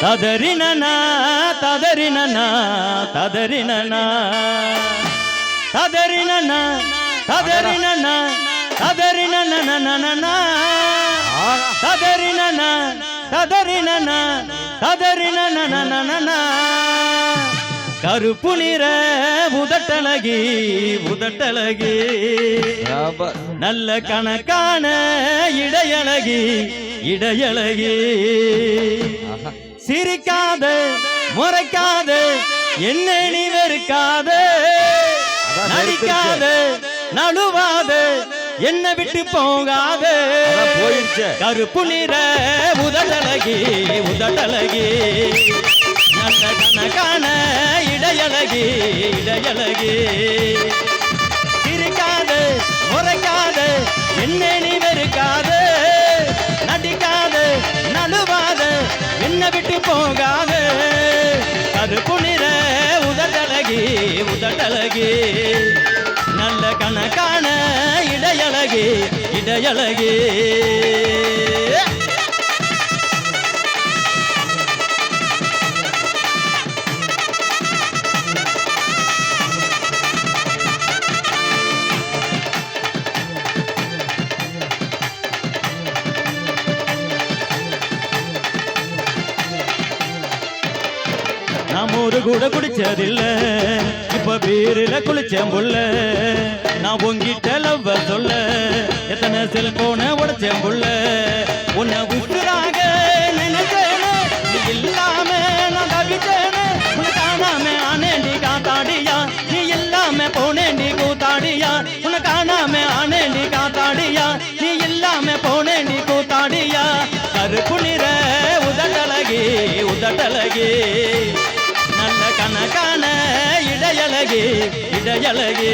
ததறினனா ததறினனா ததறினனா ததறினனா ததறினனா ததறினனா ததறினனா ததறினனா ததறினனா கருப்பு நிற உதட்டழகி உதட்டழகி நல்ல கணக்கான இடையழகி இடையழகி சிரிக்காத முறைக்காத என்ன நீ வெறுக்காத நடிக்காத நழுவாத என்ன விட்டு போகாத கருப்பு நிற உதட்டழகி உதட்டழகி நல்ல கணக்கான இடையழகி இடையழகி சிரிக்காத முறைக்காத என்ன நீ வெறுக்காத நடிக்காத நழுவாத என்ன விட்டு போகாத கருப்பு நிற உதட்டழகி உதட்டழகி நல்ல கணக்கான இடையழகி இடையழகி நாம் ஒரு கூட குடிச்சதில்ல இப்ப பீரில குளிச்சேன் புள்ள நான் உங்கிட்ட லவ்வ சொல்ல எத்தனை செல்போனை உடைச்சேன் புள்ள உன்னை உசுராக நினைச்சேனே நீ இல்லாம நான் தவிச்சேனே உன்னை காணாம ஆனேண்டி காத்தாடியா நீ இல்லாம போனேண்டி கூத்தாடியா உன்னை காணாம ஆனேண்டி காத்தாடியா நீ இல்லாம போனேண்டி கூத்தாடியா கருப்பு நிற உதட்டழகி உதட்டழகி நல்ல கணக்கான இடையழகி இடையழகி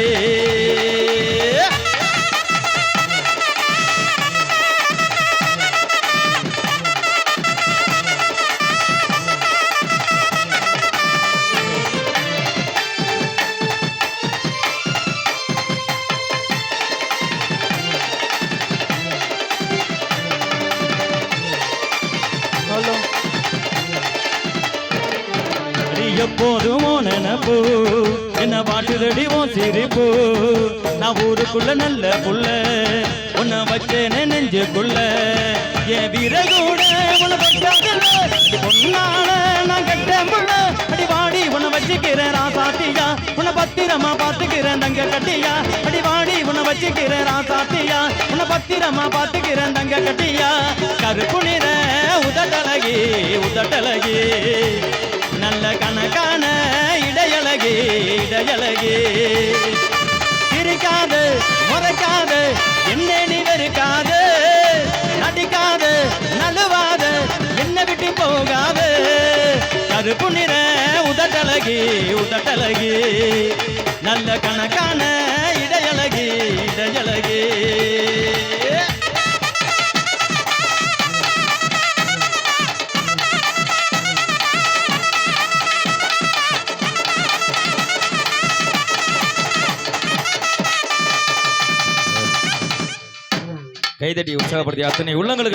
எப்போதும் நினப்பு என்ன பாட்டுதடி உன் சிரிப்பு நான் ஊருக்குள்ள நல்ல புள்ள உன்னை வச்சேனே நெஞ்சுக்குள்ள என் வீரகூட உன்னால நான் கட்டேன் புள்ள அடிவாடி உன்னை வச்சுக்கிறேன் ராசாத்தியா உன்னை பத்திரமா பாத்துக்கிறேன் தங்க கட்டியா அடிவாடி உன்னை வச்சுக்கிறேன் ராசாத்தியா உன்னை பத்திரமா பாத்துக்கிறேன் தங்க கட்டியா கருப்பு நிற உதட்டழகி உதட்டழகி நல்ல கணக்கான இடையழகி இடையழகி சிரிக்காத முறைக்காத என்ன நீ வெறுக்காத நடிக்காத நழுவாத என்ன விட்டு போகாத கருப்பு நிற உதட்டழகி உதட்டழகி நல்ல கணக்கான இடையழகி இடையழகி கைதட்டி உற்சாகப்படுத்திய அத்தனை உள்ளங்களுக்கு